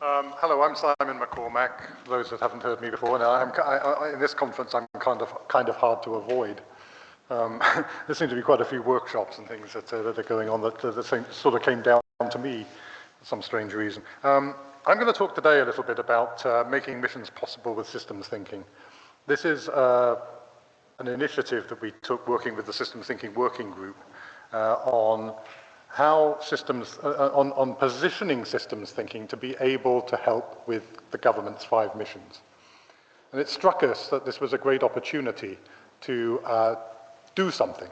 Hello, I'm Simon MacCormac. For those that haven't heard me before, now in this conference I'm kind of hard to avoid. There seem to be quite a few workshops and things that are going on that sort of came down to me for some strange reason. I'm going to talk today a little bit about making missions possible with systems thinking. This is an initiative that we took working with the Systems Thinking Working Group on how systems, on positioning systems thinking to be able to help with the government's 5 missions. And it struck us that this was a great opportunity to do something.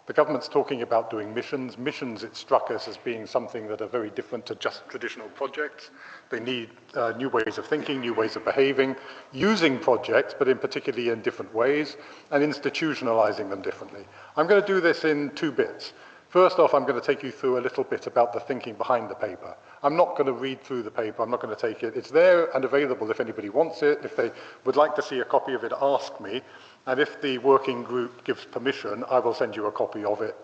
The government's talking about doing missions. Missions, it struck us as being something that are very different to just traditional projects. They need new ways of thinking, new ways of behaving, using projects, but in particularly in different ways, and institutionalizing them differently. I'm going to do this in 2 bits. First off, I'm going to take you through a little bit about the thinking behind the paper. I'm not going to read through the paper. I'm not going to take it. It's there and available if anybody wants it. If they would like to see a copy of it, ask me. And if the working group gives permission, I will send you a copy of it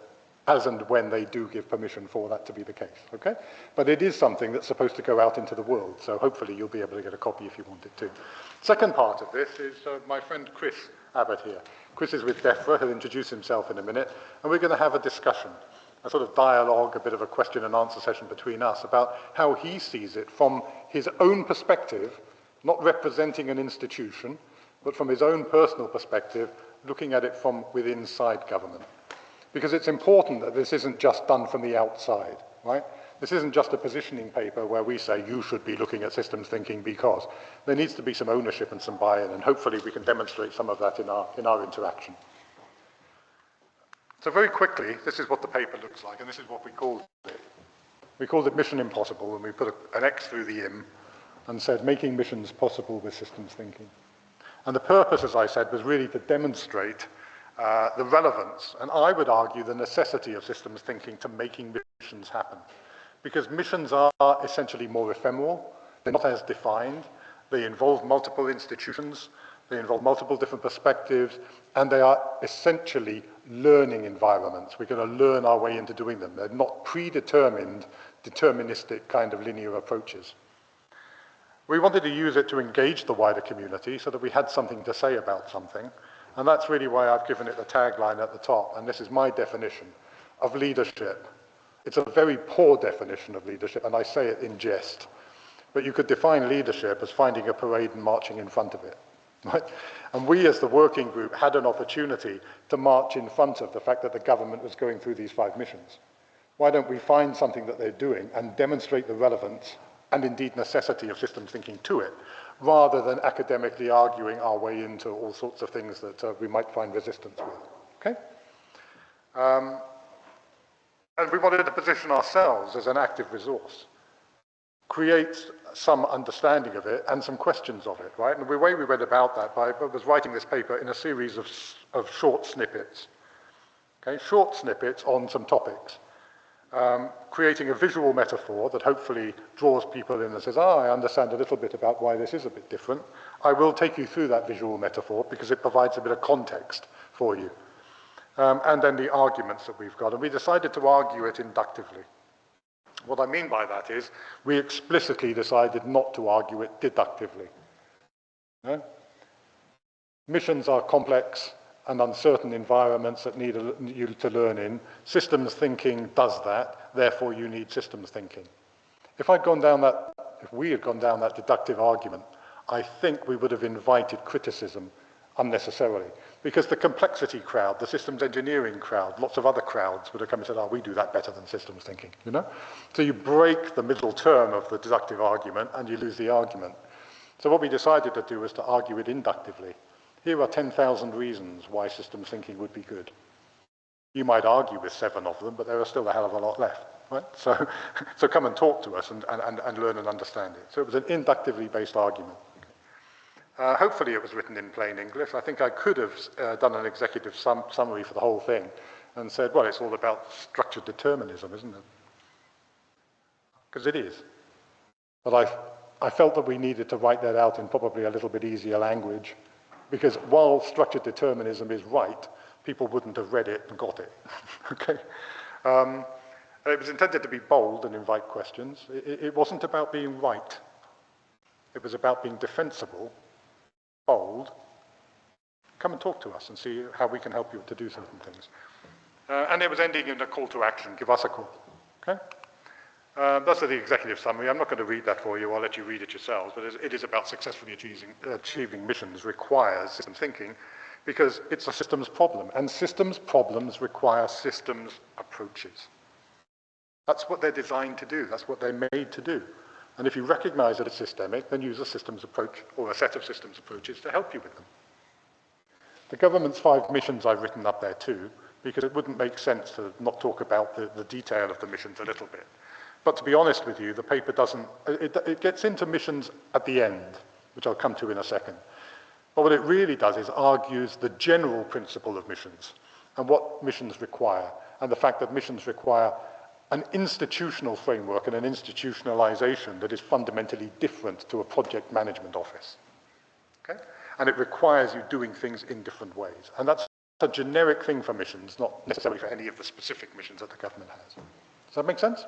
as and when they do give permission for that to be the case, okay? But it is something that's supposed to go out into the world, so hopefully you'll be able to get a copy if you want it to. Second part of this is my friend Chris Abbott here. Chris is with DEFRA. He'll introduce himself in a minute, and we're going to have a discussion, a sort of dialogue, a bit of a question and answer session between us about how he sees it from his own perspective, not representing an institution, but from his own personal perspective, looking at it from within inside government. Because it's important that this isn't just done from the outside, right? This isn't just a positioning paper where we say you should be looking at systems thinking because. There needs to be some ownership and some buy-in, and hopefully we can demonstrate some of that in our interaction. So very quickly, this is what the paper looks like, and this is what we called it. We called it Mission Impossible, and we put an X through the IM and said, making missions possible with systems thinking. And the purpose, as I said, was really to demonstrate the relevance, and I would argue the necessity of systems thinking to making missions happen. Because missions are essentially more ephemeral, they're not as defined, they involve multiple institutions, they involve multiple different perspectives, and they are essentially learning environments. We're going to learn our way into doing them. They're not predetermined, deterministic kind of linear approaches. We wanted to use it to engage the wider community so that we had something to say about something, and that's really why I've given it the tagline at the top, and this is my definition of leadership. It's a very poor definition of leadership, and I say it in jest, but you could define leadership as finding a parade and marching in front of it. Right? And we as the working group had an opportunity to march in front of the fact that the government was going through these 5 missions. Why don't we find something that they're doing and demonstrate the relevance and indeed necessity of systems thinking to it, rather than academically arguing our way into all sorts of things that we might find resistance with, okay? And we wanted to position ourselves as an active resource, create some understanding of it and some questions of it, right? And the way we went about that was writing this paper in a series of short snippets, okay? Short snippets on some topics, creating a visual metaphor that hopefully draws people in and says, I understand a little bit about why this is a bit different. I will take you through that visual metaphor because it provides a bit of context for you. And then the arguments that we've got. And we decided to argue it inductively. What I mean by that is we explicitly decided not to argue it deductively. No? Missions are complex and uncertain environments that need you to learn in. Systems thinking does that, therefore you need systems thinking. If we had gone down that deductive argument, I think we would have invited criticism unnecessarily. Because the complexity crowd, the systems engineering crowd, lots of other crowds would have come and said, oh, we do that better than systems thinking, you know? So you break the middle term of the deductive argument and you lose the argument. So what we decided to do was to argue it inductively. Here are 10,000 reasons why systems thinking would be good. You might argue with 7 of them, but there are still a hell of a lot left, right? So come and talk to us and learn and understand it. So it was an inductively based argument. Hopefully it was written in plain English. I think I could have done an executive summary for the whole thing and said, well, it's all about structured determinism, isn't it? Because it is. But I felt that we needed to write that out in probably a little bit easier language, because while structured determinism is right, people wouldn't have read it and got it. Okay? It was intended to be bold and invite questions. It wasn't about being right. It was about being defensible, bold. Come and talk to us and see how we can help you to do certain things. And it was ending in a call to action, give us a call, okay? That's the executive summary. I'm not going to read that for you. I'll let you read it yourselves. But it is about successfully achieving missions requires system thinking because it's a systems problem. And systems problems require systems approaches. That's what they're designed to do. That's what they're made to do. And if you recognize that it's systemic, then use a systems approach or a set of systems approaches to help you with them. The government's 5 missions I've written up there too, because it wouldn't make sense to not talk about the detail of the missions a little bit. But to be honest with you, the paper doesn't, it gets into missions at the end, which I'll come to in a second. But what it really does is argues the general principle of missions and what missions require, and the fact that missions require an institutional framework and an institutionalization that is fundamentally different to a project management office. Okay? And it requires you doing things in different ways. And that's a generic thing for missions, not necessarily for any of the specific missions that the government has. Does that make sense?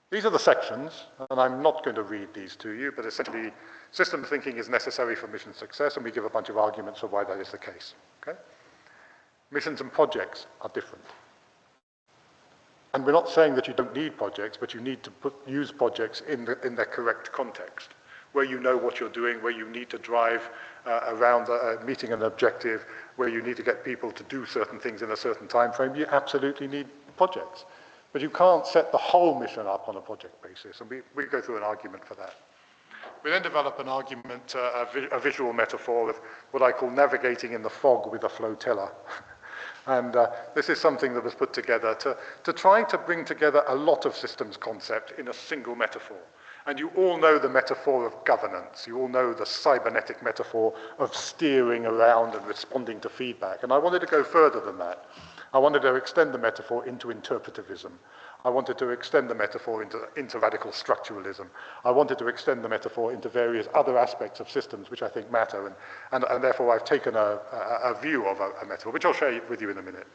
These are the sections, and I'm not going to read these to you, but essentially, system thinking is necessary for mission success, and we give a bunch of arguments for why that is the case. Okay? Missions and projects are different. And we're not saying that you don't need projects, but you need to use projects in their correct context, where you know what you're doing, where you need to drive around meeting an objective, where you need to get people to do certain things in a certain time frame. You absolutely need projects. But you can't set the whole mission up on a project basis, and we go through an argument for that. We then develop an argument, a visual metaphor of what I call navigating in the fog with a flotilla. And this is something that was put together to try to bring together a lot of systems concept in a single metaphor. And you all know the metaphor of governance. You all know the cybernetic metaphor of steering around and responding to feedback. And I wanted to go further than that. I wanted to extend the metaphor into interpretivism. I wanted to extend the metaphor into radical structuralism. I wanted to extend the metaphor into various other aspects of systems which I think matter, and therefore I've taken a view of a metaphor, which I'll share with you in a minute.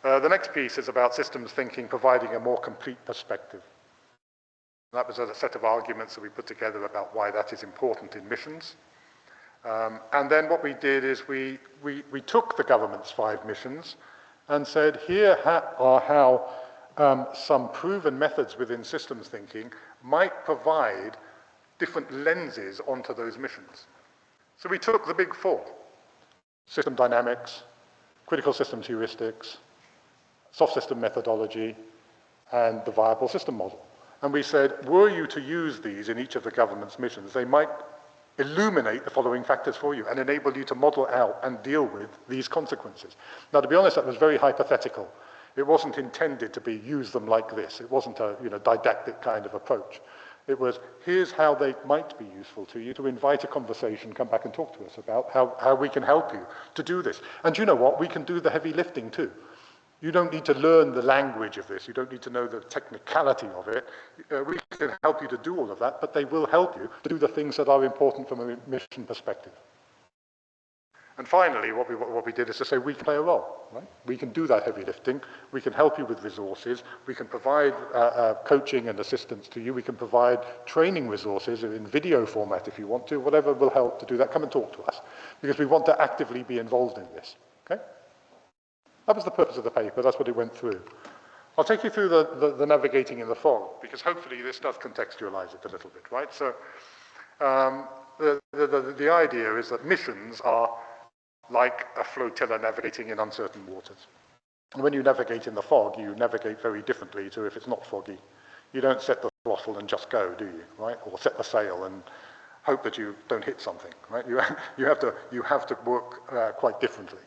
The next piece is about systems thinking providing a more complete perspective. That was a set of arguments that we put together about why that is important in missions. And then what we did is we took the government's 5 missions and said, here are how some proven methods within systems thinking might provide different lenses onto those missions. So we took the big 4, system dynamics, critical systems heuristics, soft system methodology, and the viable system model. And we said, were you to use these in each of the government's missions, they might illuminate the following factors for you and enable you to model out and deal with these consequences. Now, to be honest, that was very hypothetical. It wasn't intended to be use them like this. It wasn't a didactic kind of approach. It was, here's how they might be useful to you, to invite a conversation, come back and talk to us about how we can help you to do this. And you know what? We can do the heavy lifting too. You don't need to learn the language of this. You don't need to know the technicality of it. We can help you to do all of that, but they will help you to do the things that are important from a mission perspective. And finally, what we did is to say we can play a role. Right? We can do that heavy lifting. We can help you with resources. We can provide coaching and assistance to you. We can provide training resources in video format if you want to. Whatever will help to do that, come and talk to us, because we want to actively be involved in this. Okay? That was the purpose of the paper. That's what it went through. I'll take you through the navigating in the fog, because hopefully this does contextualize it a little bit, right? So the idea is that missions are like a flotilla navigating in uncertain waters. And when you navigate in the fog, you navigate very differently to if it's not foggy. You don't set the throttle and just go, do you, right? Or set the sail and hope that you don't hit something, right? You have to work quite differently.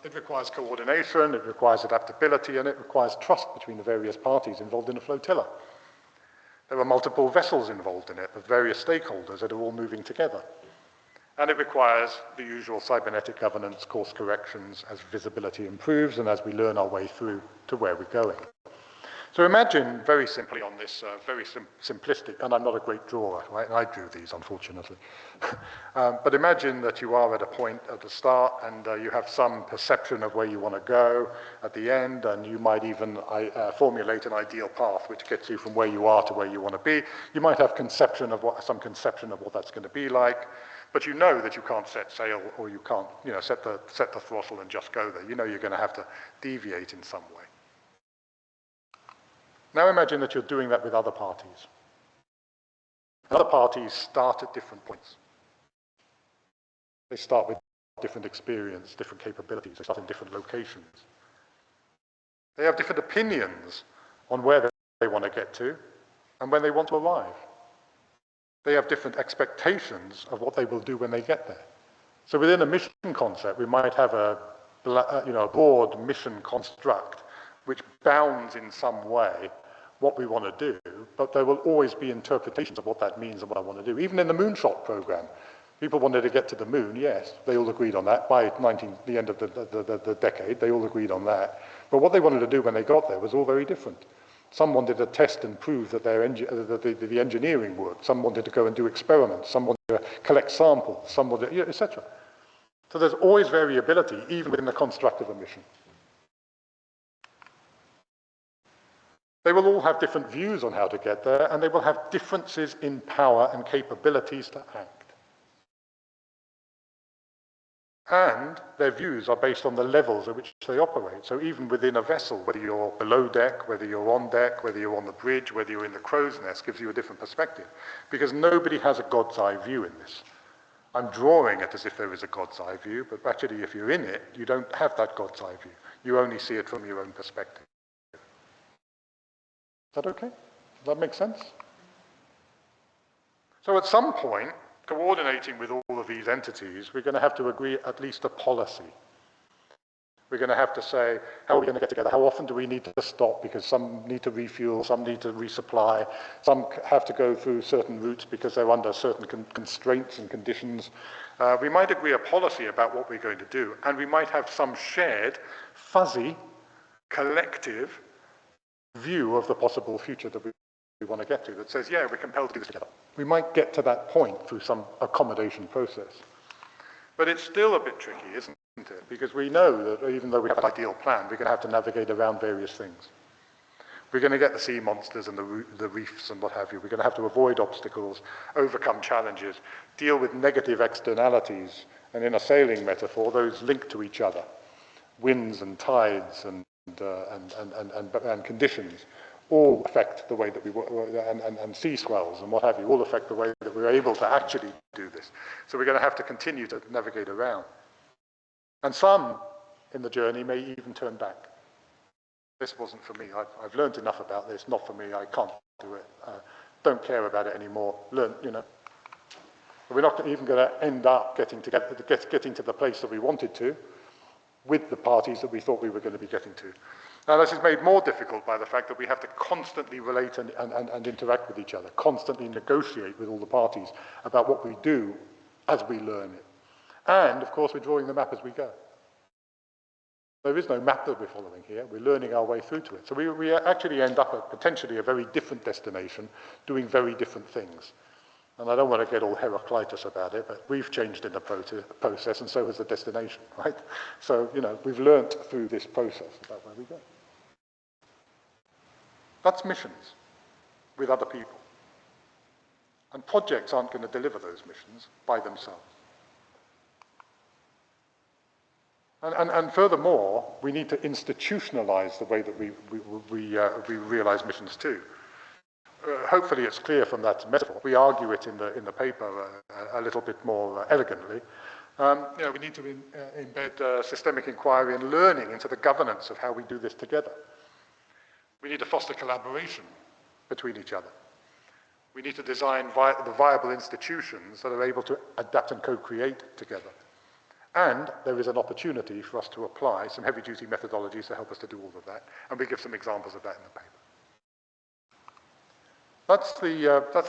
It requires coordination, it requires adaptability, and it requires trust between the various parties involved in a flotilla. There are multiple vessels involved in it, with various stakeholders that are all moving together. And it requires the usual cybernetic governance, course corrections as visibility improves and as we learn our way through to where we're going. So imagine, very simply on this, very simplistic, and I'm not a great drawer, right? I drew these, unfortunately. But imagine that you are at a point at the start, and you have some perception of where you want to go at the end, and you might even formulate an ideal path which gets you from where you are to where you want to be. You might have some conception of what that's going to be like, but you know that you can't set sail, or you can't, set the throttle and just go there. You know you're going to have to deviate in some way. Now imagine that you're doing that with other parties. Other parties start at different points. They start with different experience, different capabilities. They start in different locations. They have different opinions on where they want to get to and when they want to arrive. They have different expectations of what they will do when they get there. So within a mission concept, we might have a broad mission construct which bounds in some way what we want to do, but there will always be interpretations of what that means and what I want to do. Even in the moonshot program, people wanted to get to the moon, yes, they all agreed on that. By the end of the decade, they all agreed on that. But what they wanted to do when they got there was all very different. Some wanted to test and prove that the engineering worked. Some wanted to go and do experiments. Some wanted to collect samples. Some wanted, etc. So there's always variability, even within the construct of a mission. They will all have different views on how to get there, and they will have differences in power and capabilities to act. And their views are based on the levels at which they operate. So even within a vessel, whether you're below deck, whether you're on deck, whether you're on the bridge, whether you're in the crow's nest, gives you a different perspective. Because nobody has a God's eye view in this. I'm drawing it as if there is a God's eye view, but actually if you're in it, you don't have that God's eye view. You only see it from your own perspective. Is that okay? Does that make sense? So at some point, coordinating with all of these entities, we're going to have to agree at least a policy. We're going to have to say, how are we going to get together? How often do we need to stop because some need to refuel, some need to resupply, some have to go through certain routes because they're under certain constraints and conditions. We might agree a policy about what we're going to do, and we might have some shared, fuzzy, collective view of the possible future that we want to get to that says, yeah, we're compelled to do this together. We might get to that point through some accommodation process. But it's still a bit tricky, isn't it? Because we know that even though we have an ideal plan, we're going to have to navigate around various things. We're going to get the sea monsters and the reefs and what have you. We're going to have to avoid obstacles, overcome challenges, deal with negative externalities, and in a sailing metaphor, those link to each other. Winds and tides and conditions all affect the way that we work, and sea swells and what have you, all affect the way that we're able to actually do this. So we're going to have to continue to navigate around. And some in the journey may even turn back. This wasn't for me. I've learned enough about this. Not for me. I can't do it. Don't care about it anymore. Learn, We're not even going to end up getting to the place that we wanted to with the parties that we thought we were going to be getting to. Now, this is made more difficult by the fact that we have to constantly relate and interact with each other, constantly negotiate with all the parties about what we do as we learn it. And, of course, we're drawing the map as we go. There is no map that we're following here. We're learning our way through to it. So we actually end up at potentially a very different destination, doing very different things. And I don't want to get all Heraclitus about it, but we've changed in the process, and so has the destination, right? So, we've learnt through this process about where we go. That's missions with other people. And projects aren't going to deliver those missions by themselves. And furthermore, we need to institutionalize the way that we realize missions too. Hopefully it's clear from that metaphor. We argue it in the paper a little bit more elegantly. We need to embed systemic inquiry and learning into the governance of how we do this together. We need to foster collaboration between each other. We need to design the viable institutions that are able to adapt and co-create together. And there is an opportunity for us to apply some heavy-duty methodologies to help us to do all of that. And we give some examples of that in the paper. That's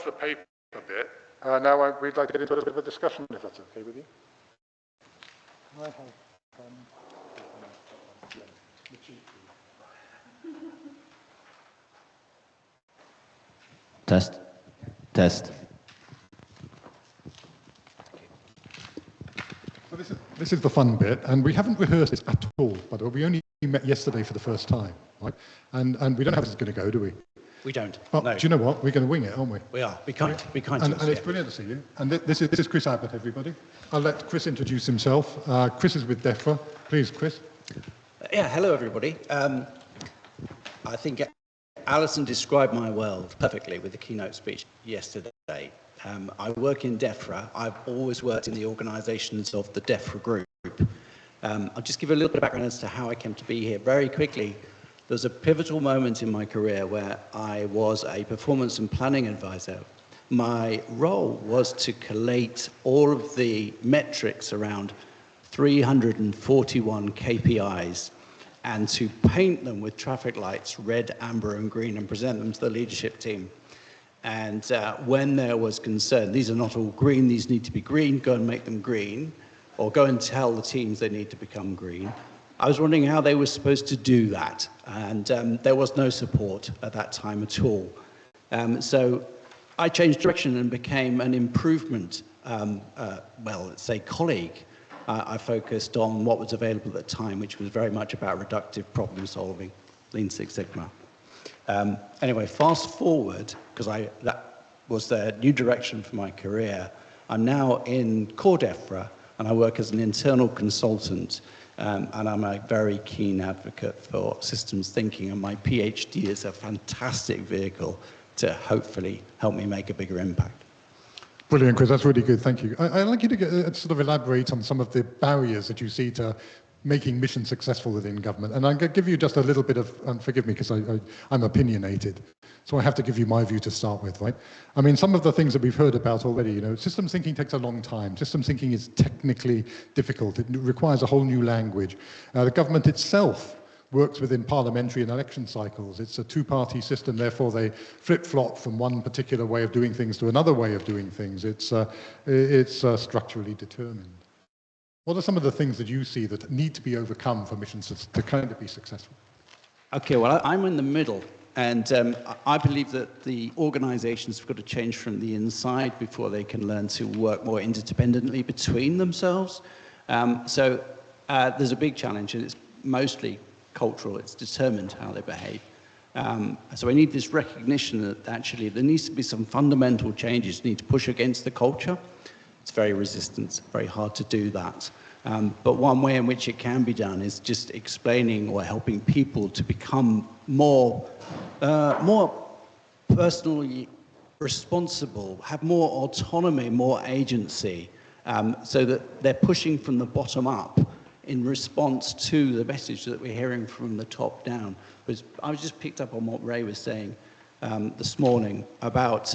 the paper bit. Now we'd like to get into a little bit of a discussion, if that's okay with you. I have the cheat sheet. Test. Test. So this is the fun bit, and we haven't rehearsed this at all, by the way. We only met yesterday for the first time, right? And we don't know how this is going to go, do we? We don't. But no. do you know what? We're going to wing it, aren't we? We are. Be kind. Be kind And to us. it's brilliant to see you. And this is Chris Abbott, everybody. I'll let Chris introduce himself. Chris is with DEFRA. Please, Chris. Yeah, hello, everybody. I think Alison described my world perfectly with the keynote speech yesterday. I work in DEFRA. I've always worked in the organizations of the DEFRA group. I'll just give a little bit of background as to how I came to be here. Very quickly, there was a pivotal moment in my career where I was a performance and planning advisor. My role was to collate all of the metrics around 341 KPIs and to paint them with traffic lights, red, amber, and green, and present them to the leadership team. And when there was concern, these are not all green, these need to be green, go and make them green, or go and tell the teams they need to become green. I was wondering how they were supposed to do that, and there was no support at that time at all. So I changed direction and became an improvement, well, let's say colleague. I focused on what was available at the time, which was very much about reductive problem solving, Lean Six Sigma. Anyway, fast forward, because that was the new direction for my career. I'm now in core DEFRA, and I work as an internal consultant, and I'm a very keen advocate for systems thinking, and my PhD is a fantastic vehicle to hopefully help me make a bigger impact. Brilliant, Chris. That's really good. Thank you. I'd like you to sort of elaborate on some of the barriers that you see to making mission successful within government. And I'm going to give you just a little bit of, and forgive me because I'm opinionated, so I have to give you my view to start with, right? I mean, some of the things that we've heard about already, you know, systems thinking takes a long time. Systems thinking is technically difficult. It requires a whole new language. The government itself works within parliamentary and election cycles. It's a two-party system, therefore they flip-flop from one particular way of doing things to another way of doing things. It's structurally determined. What are some of the things that you see that need to be overcome for missions to kind of be successful? Okay, well, I'm in the middle, and I believe that the organizations have got to change from the inside before they can learn to work more interdependently between themselves. So there's a big challenge, and it's mostly cultural. It's determined how they behave. So I need this recognition that actually there needs to be some fundamental changes. You need to push against the culture. It's very resistant, it's very hard to do that. But one way in which it can be done is just explaining or helping people to become more personally responsible, have more autonomy, more agency, so that they're pushing from the bottom up in response to the message that we're hearing from the top down. I was just picked up on what Ray was saying this morning about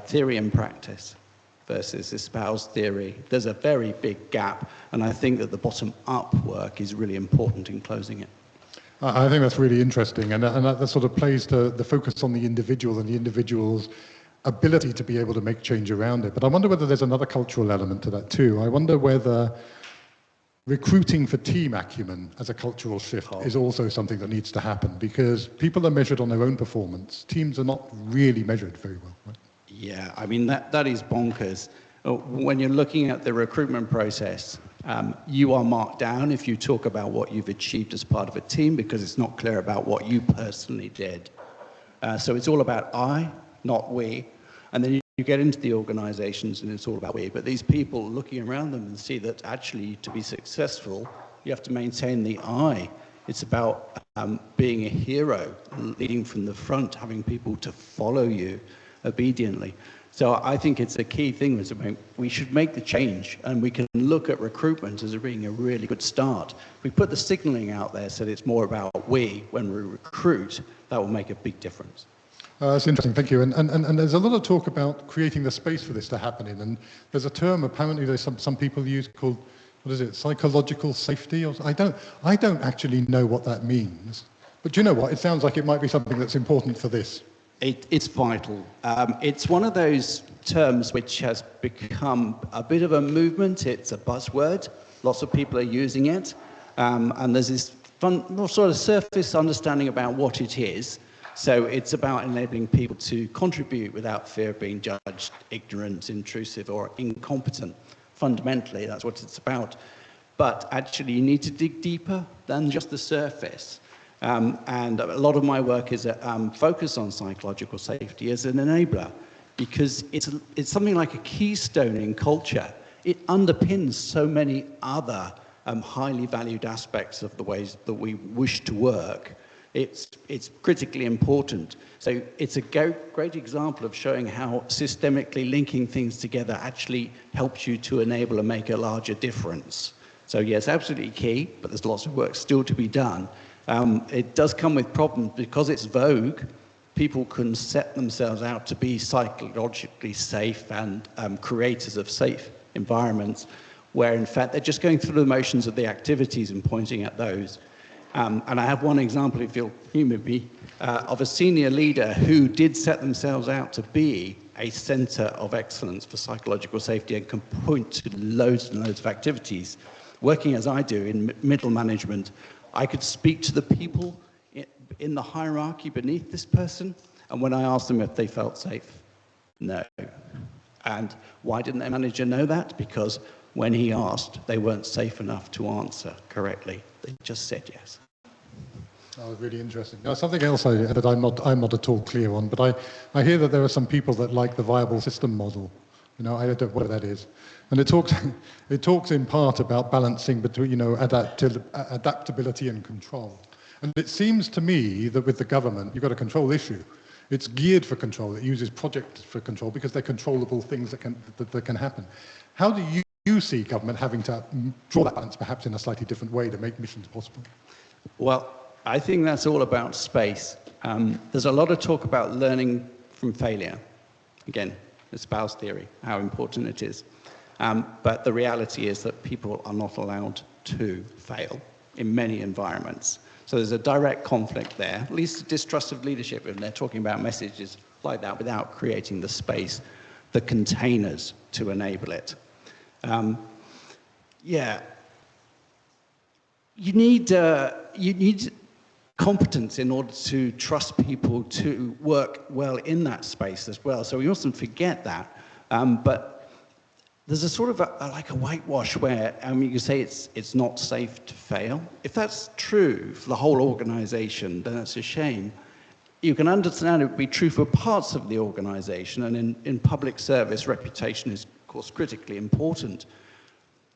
theory and practice versus espoused theory. There's a very big gap, and I think that the bottom-up work is really important in closing it. I think that's really interesting, and that sort of plays to the focus on the individual and the individual's ability to be able to make change around it. But I wonder whether there's another cultural element to that too. I wonder whether recruiting for team acumen as a cultural shift is also something that needs to happen, because people are measured on their own performance. Teams are not really measured very well, right? Yeah, I mean, that is bonkers. When you're looking at the recruitment process, you are marked down if you talk about what you've achieved as part of a team, because it's not clear about what you personally did. So it's all about I, not we. And then you get into the organizations and it's all about we. But these people looking around them and see that actually to be successful, you have to maintain the I. It's about being a hero, leading from the front, having people to follow you obediently. So I think it's a key thing. We should make the change, and we can look at recruitment as being a really good start. We put the signaling out there so that it's more about we when we recruit. That will make a big difference. That's interesting, thank you. And there's a lot of talk about creating the space for this to happen in, and there's a term apparently there's some people use called, what is it, psychological safety? Or I don't actually know what that means. But do you know what? It sounds like it might be something that's important for this. It's vital. It's one of those terms which has become a bit of a movement. It's a buzzword. Lots of people are using it. And there's this fun, sort of surface understanding about what it is. So it's about enabling people to contribute without fear of being judged ignorant, intrusive, or incompetent. Fundamentally, that's what it's about. But actually, you need to dig deeper than just the surface. And a lot of my work is focused on psychological safety as an enabler, because it's something like a keystone in culture. It underpins so many other highly valued aspects of the ways that we wish to work. It's critically important. So it's a great example of showing how systemically linking things together actually helps you to enable and make a larger difference. So yes, absolutely key, but there's lots of work still to be done. It does come with problems because it's vogue. People can set themselves out to be psychologically safe and creators of safe environments, where in fact they're just going through the motions of the activities and pointing at those. And I have one example, if you'll humor me, of a senior leader who did set themselves out to be a center of excellence for psychological safety and can point to loads and loads of activities. Working as I do in middle management, I could speak to the people in the hierarchy beneath this person, and when I asked them if they felt safe, no. And why didn't their manager know that? Because when he asked, they weren't safe enough to answer correctly. They just said yes. That was really interesting. Now, something else that I'm not at all clear on, but I hear that there are some people that like the viable system model. You know, I don't know what that is. And it talks in part about balancing between, you know, adaptability and control. And it seems to me that with the government, you've got a control issue. It's geared for control. It uses projects for control because they're controllable things that can happen. How do you see government having to draw that balance perhaps in a slightly different way to make missions possible? Well, I think that's all about space. There's a lot of talk about learning from failure. Again, espouse theory, how important it is. But the reality is that people are not allowed to fail in many environments. So there's a direct conflict there, at least distrust of leadership when they're talking about messages like that without creating the space, the containers to enable it. Yeah, you need competence in order to trust people to work well in that space as well. So we mustn't forget that. But there's a sort of like a whitewash where you can say it's not safe to fail. If that's true for the whole organization, then that's a shame. You can understand it would be true for parts of the organization, and in public service, reputation is, of course, critically important.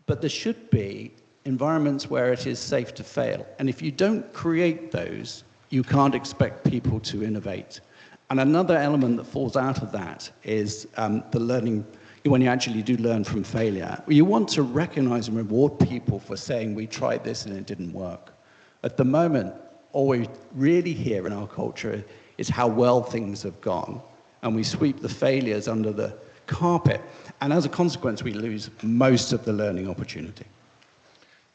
But there should be environments where it is safe to fail. And if you don't create those, you can't expect people to innovate. And another element that falls out of that is the learning. When you actually do learn from failure, you want to recognize and reward people for saying, we tried this and it didn't work. At the moment, all we really hear in our culture is how well things have gone. And we sweep the failures under the carpet. And as a consequence, we lose most of the learning opportunity.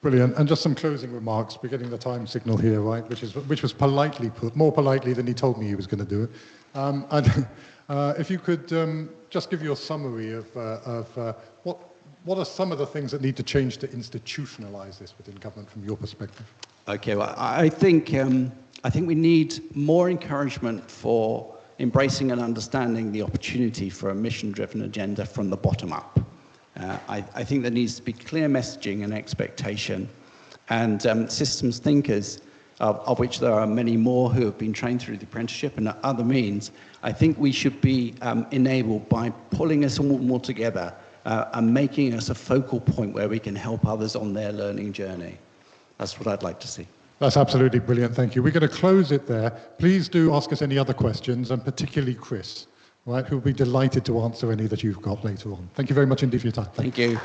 Brilliant. And just some closing remarks. We're getting the time signal here, right? Which was politely put, more politely than he told me he was going to do it. If you could just give your summary of what are some of the things that need to change to institutionalize this within government from your perspective? Okay, well, I think we need more encouragement for embracing and understanding the opportunity for a mission-driven agenda from the bottom up. I think there needs to be clear messaging and expectation, and systems thinkers, of which there are many more who have been trained through the apprenticeship and other means. I think we should be enabled by pulling us all more together and making us a focal point where we can help others on their learning journey. That's what I'd like to see. That's absolutely brilliant, thank you. We're going to close it there. Please do ask us any other questions, and particularly Chris, right, who'll be delighted to answer any that you've got later on. Thank you very much indeed for your time. Thank you.